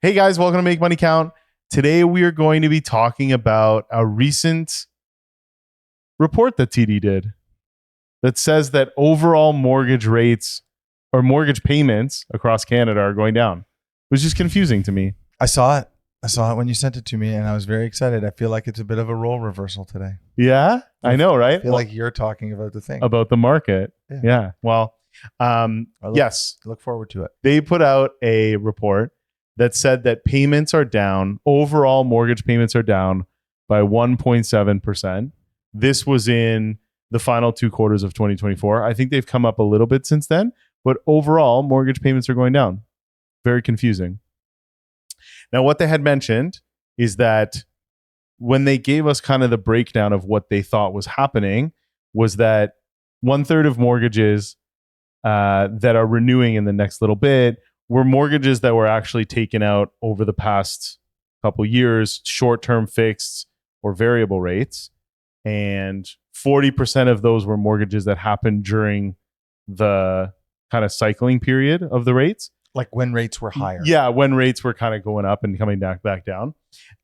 Hey guys, welcome to Make Money Count. Today we are going to be talking about a recent report that TD did that says that overall mortgage rates or mortgage payments across Canada are going down, which is confusing to me. I saw it. I saw it when you sent it to me, and I was very excited. I feel like it's a bit of a role reversal today. Yeah, I know, right? I feel like you're talking about the thing. About the market. Yeah. Well, yes. I look forward to it. They put out a report that said that payments are down. Overall mortgage payments are down by 1.7%. This was in the final 2 quarters of 2024. I think they've come up a little bit since then, but overall mortgage payments are going down. Very confusing. Now, what they had mentioned is that when they gave us kind of the breakdown of what they thought was happening was that 1/3 of mortgages that are renewing in the next little bit were mortgages that were actually taken out over the past couple years, short-term fixed or variable rates. And 40% of those were mortgages that happened during the kind of cycling period of the rates. Like when rates were higher. Yeah, when rates were kind of going up and coming back down.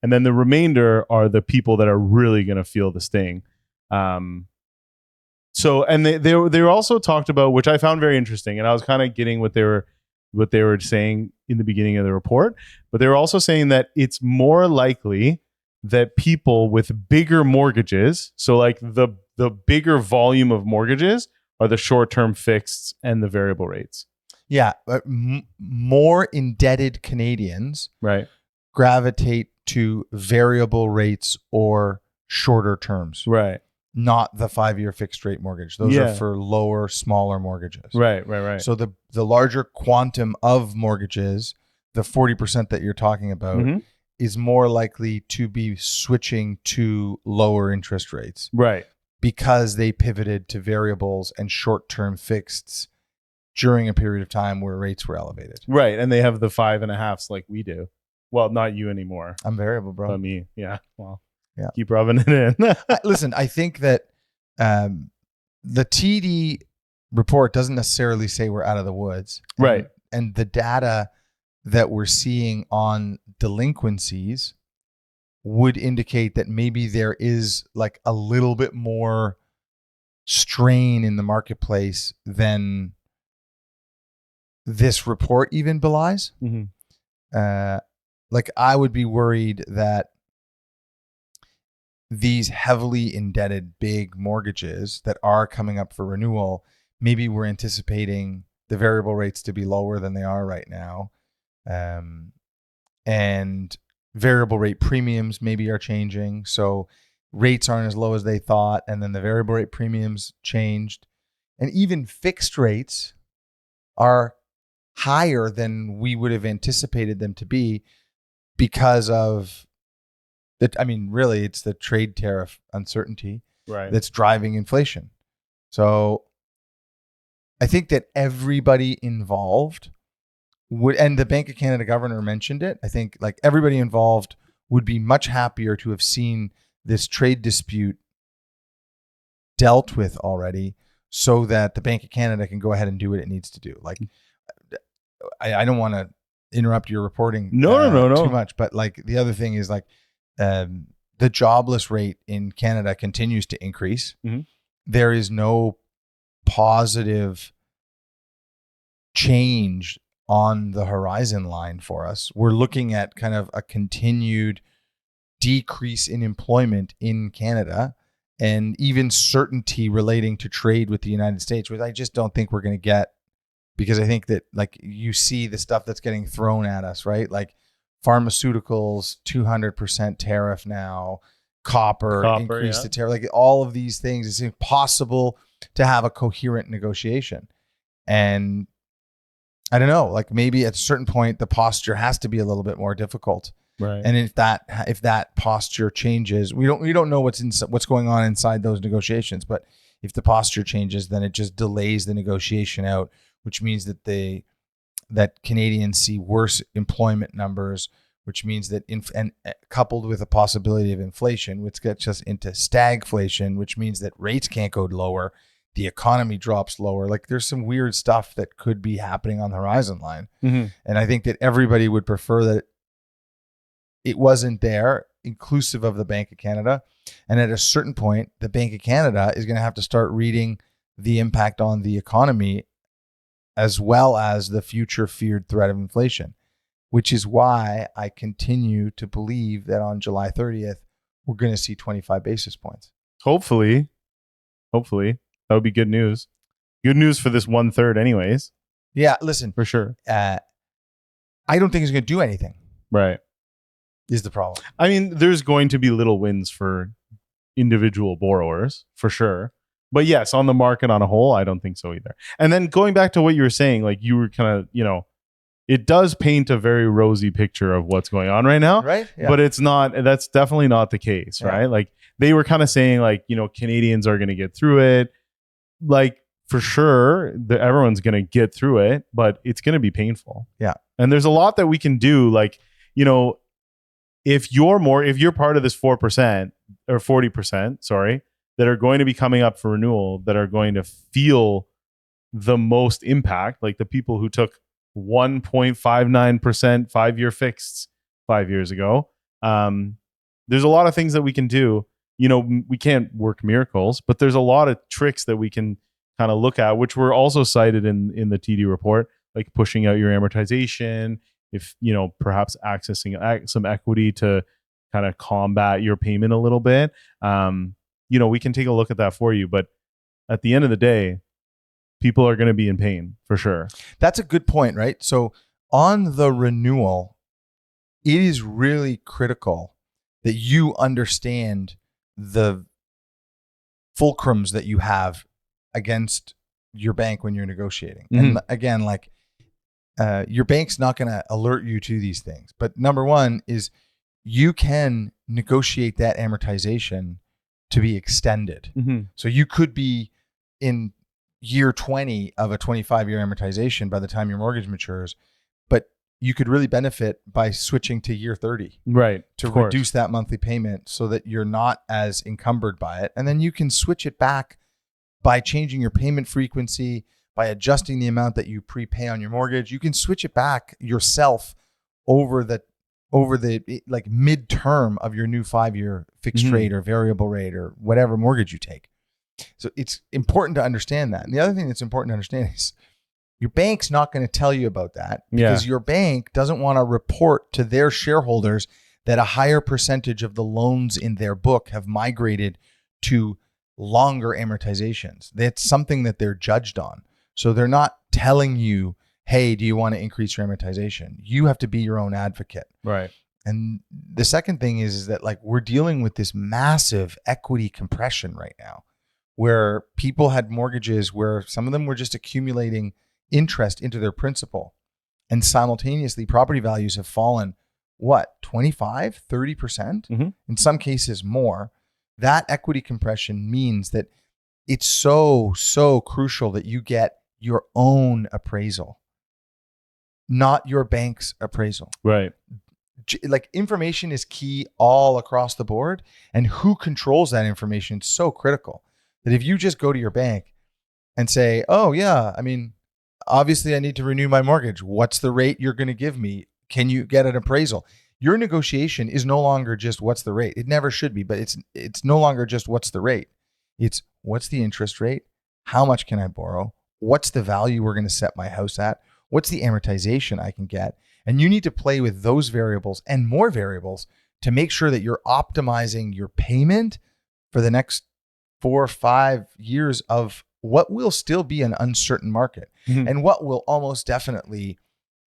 And then the remainder are the people that are really going to feel the sting. So, and they were also talked about, which I found very interesting, and I was kind of getting what they were saying in the beginning of the report, but they were also saying that it's more likely that people with bigger mortgages, so like the bigger volume of mortgages, are the short-term fixed and the variable rates. Yeah, more indebted Canadians gravitate to variable rates or shorter terms. Right. Not the 5-year fixed rate mortgage. Those are for lower, smaller mortgages. Right. So the larger quantum of mortgages, the 40% that you're talking about, is more likely to be switching to lower interest rates. Right. Because they pivoted to variables and short-term fixeds during a period of time where rates were elevated. Right. And they have the 5.5s like we do. Well, not you anymore. I'm variable, bro. But me. Yeah. Well. Yeah. Keep rubbing it in. Listen, I think that the TD report doesn't necessarily say we're out of the woods. Right. And the data that we're seeing on delinquencies would indicate that maybe there is like a little bit more strain in the marketplace than this report even belies. Like I would be worried that these heavily indebted big mortgages that are coming up for renewal, maybe we're anticipating the variable rates to be lower than they are right now. And variable rate premiums maybe are changing. So rates aren't as low as they thought. And then the variable rate premiums changed. And even fixed rates are higher than we would have anticipated them to be because of really, it's the trade tariff uncertainty that's driving inflation. So I think that everybody involved would, and the Bank of Canada governor mentioned it, I think like everybody involved would be much happier to have seen this trade dispute dealt with already so that the Bank of Canada can go ahead and do what it needs to do. Like, I don't want to interrupt your reporting no too much, but like the other thing is like, the jobless rate in Canada continues to increase. There is no positive change on the horizon line for us. We're looking at kind of a continued decrease in employment in Canada and even certainty relating to trade with the United States, which I just don't think we're going to get, because I think that like you see the stuff that's getting thrown at us, right? Like pharmaceuticals, 200% tariff now, copper increased the tariff, like all of these things. It's impossible to have a coherent negotiation. And I don't know, like maybe at a certain point, the posture has to be a little bit more difficult. Right. And if that posture changes, we don't know what's going on inside those negotiations, but if the posture changes, then it just delays the negotiation out, which means that that Canadians see worse employment numbers, which means that and coupled with a possibility of inflation, which gets us into stagflation, which means that rates can't go lower, the economy drops lower. Like there's some weird stuff that could be happening on the horizon line. And I think that everybody would prefer that it wasn't there, inclusive of the Bank of Canada. And at a certain point, the Bank of Canada is going to have to start reading the impact on the economy as well as the future feared threat of inflation, which is why I continue to believe that on July 30th, we're going to see 25 basis points. Hopefully, that would be good news. Good news for this 1/3 anyways. Yeah, listen, For sure. I don't think it's going to do anything. Right. Is the problem. I mean, there's going to be little wins for individual borrowers, for sure. But yes, on the market on a whole, I don't think so either. And then going back to what you were saying, like you were kind of, it does paint a very rosy picture of what's going on right now. Right? Yeah. But it's not, that's definitely not the case, right? Like they were kind of saying like, Canadians are going to get through it. Like for sure, everyone's going to get through it, but it's going to be painful. Yeah. And there's a lot that we can do. Like, if you're part of this 4% or 40%, sorry, that are going to be coming up for renewal, that are going to feel the most impact, like the people who took 1.59% 5-year fixed 5 years ago. There's a lot of things that we can do. We can't work miracles, but there's a lot of tricks that we can kind of look at, which were also cited in the TD report, like pushing out your amortization, if perhaps accessing some equity to kind of combat your payment a little bit. We can take a look at that for you, but at the end of the day, people are going to be in pain for sure. That's a good point, right? So on the renewal, it is really critical that you understand the fulcrums that you have against your bank when you're negotiating. Mm-hmm. And again, like your bank's not going to alert you to these things. But number one is you can negotiate that amortization to be extended. Mm-hmm. So you could be in year 20 of a 25-year amortization by the time your mortgage matures, but you could really benefit by switching to year 30. Right. To reduce that monthly payment so that you're not as encumbered by it. And then you can switch it back by changing your payment frequency, by adjusting the amount that you prepay on your mortgage. You can switch it back yourself over the like midterm of your new 5-year fixed mm-hmm. rate or variable rate or whatever mortgage you take. So it's important to understand that. And the other thing that's important to understand is your bank's not going to tell you about that because your bank doesn't want to report to their shareholders that a higher percentage of the loans in their book have migrated to longer amortizations. That's something that they're judged on. So they're not telling you, hey, do you want to increase your amortization? You have to be your own advocate. Right. And the second thing is that like we're dealing with this massive equity compression right now where people had mortgages where some of them were just accumulating interest into their principal. And simultaneously, property values have fallen, 25, 30%? Mm-hmm. In some cases more. That equity compression means that it's so crucial that you get your own appraisal, not your bank's appraisal. Right. Like information is key all across the board, and who controls that information is so critical that if you just go to your bank and say, oh yeah, I mean, obviously I need to renew my mortgage. What's the rate you're going to give me? Can you get an appraisal? Your negotiation is no longer just what's the rate. It never should be, but it's no longer just what's the rate. It's what's the interest rate? How much can I borrow? What's the value we're going to set my house at? What's the amortization I can get? And you need to play with those variables and more variables to make sure that you're optimizing your payment for the next 4 or 5 years of what will still be an uncertain market mm-hmm. and what will almost definitely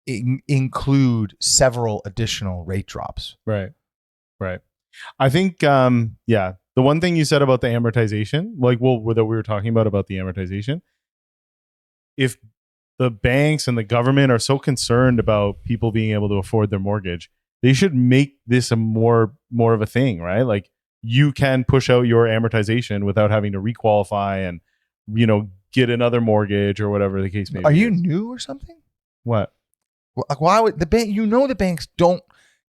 include several additional rate drops. Right. I think, the one thing you said about the amortization, that we were talking about the amortization, if the banks and the government are so concerned about people being able to afford their mortgage, they should make this a more of a thing, right? Like you can push out your amortization without having to requalify and, get another mortgage or whatever the case may be. Are you new or something? What? Why would the bank? The banks don't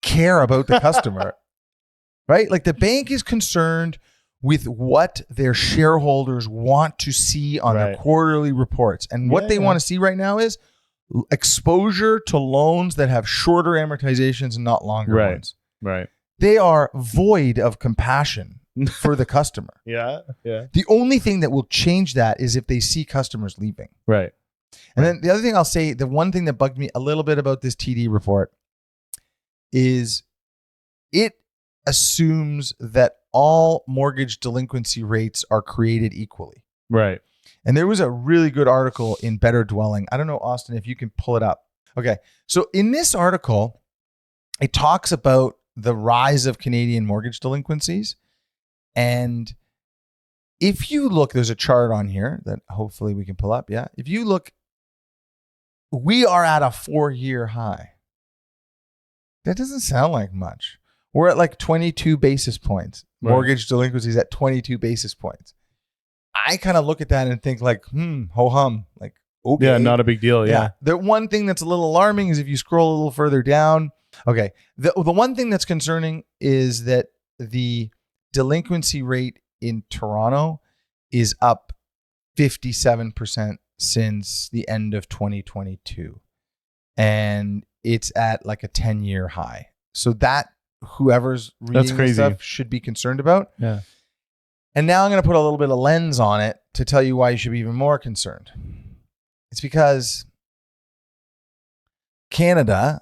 care about the customer, right? Like the bank is concerned with what their shareholders want to see on their quarterly reports. And what they want to see right now is exposure to loans that have shorter amortizations and not longer ones. Right. They are void of compassion for the customer. Yeah. Yeah. The only thing that will change that is if they see customers leaving. Right. And then the other thing I'll say, the one thing that bugged me a little bit about this TD report is it assumes that all mortgage delinquency rates are created equally. Right. And there was a really good article in Better Dwelling. I don't know, Austin, if you can pull it up. Okay. So in this article, it talks about the rise of Canadian mortgage delinquencies. And if you look, there's a chart on here that hopefully we can pull up. Yeah. If you look, we are at a 4-year high. That doesn't sound like much. We're at like 22 basis points. Right. Mortgage delinquencies at 22 basis points. I kind of look at that and think like, ho hum. Like, okay. Yeah, not a big deal. Yeah. The one thing that's a little alarming is if you scroll a little further down. Okay. The one thing that's concerning is that the delinquency rate in Toronto is up 57% since the end of 2022. And it's at like a 10-year high. So that whoever's reading this stuff should be concerned about. Yeah. And now I'm going to put a little bit of lens on it to tell you why you should be even more concerned. It's because Canada,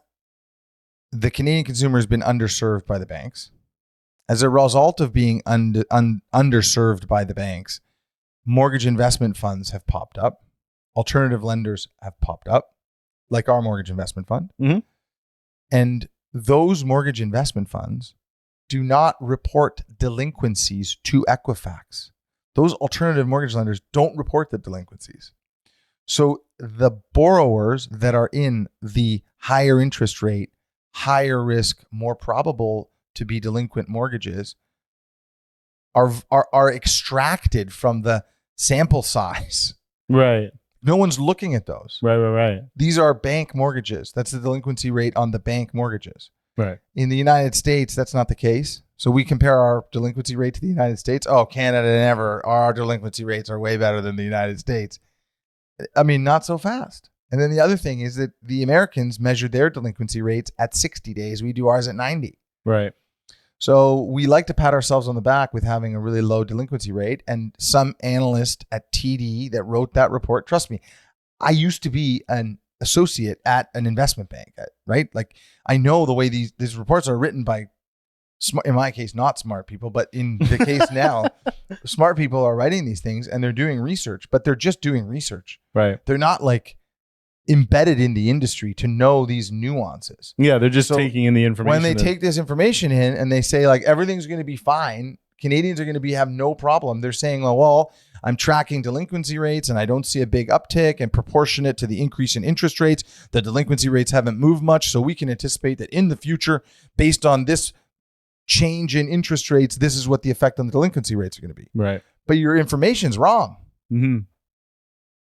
the Canadian consumer has been underserved by the banks. As a result of being underserved by the banks, mortgage investment funds have popped up. Alternative lenders have popped up, like our mortgage investment fund. Mm-hmm. And those mortgage investment funds do not report delinquencies to Equifax. Those alternative mortgage lenders don't report the delinquencies. So the borrowers that are in the higher interest rate, higher risk, more probable to be delinquent mortgages are extracted from the sample size. Right. No one's looking at those. Right. These are bank mortgages. That's the delinquency rate on the bank mortgages. Right. In the United States, that's not the case. So we compare our delinquency rate to the United States. Oh, Canada never. Our delinquency rates are way better than the United States. I mean, not so fast. And then the other thing is that the Americans measure their delinquency rates at 60 days. We do ours at 90. Right. So we like to pat ourselves on the back with having a really low delinquency rate. And some analyst at TD that wrote that report, trust me, I used to be an associate at an investment bank, right? Like I know the way these reports are written by smart, in my case, not smart people, but in the case now, smart people are writing these things and they're doing research, but they're just doing research. Right. They're not like embedded in the industry to know these nuances. Yeah, they're just taking in the information. When they take this information in and they say like everything's going to be fine, Canadians are going to have no problem. They're saying, well, I'm tracking delinquency rates and I don't see a big uptick, and proportionate to the increase in interest rates, the delinquency rates haven't moved much. So we can anticipate that in the future, based on this change in interest rates, this is what the effect on the delinquency rates are going to be. Right. But your information's wrong. Mm-hmm.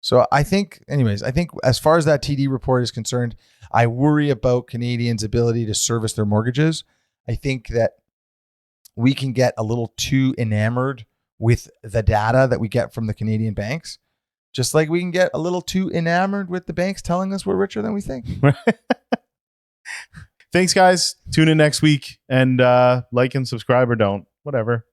So I think as far as that TD report is concerned, I worry about Canadians' ability to service their mortgages. I think that we can get a little too enamored with the data that we get from the Canadian banks, just like we can get a little too enamored with the banks telling us we're richer than we think. Thanks, guys. Tune in next week and like and subscribe or don't. Whatever.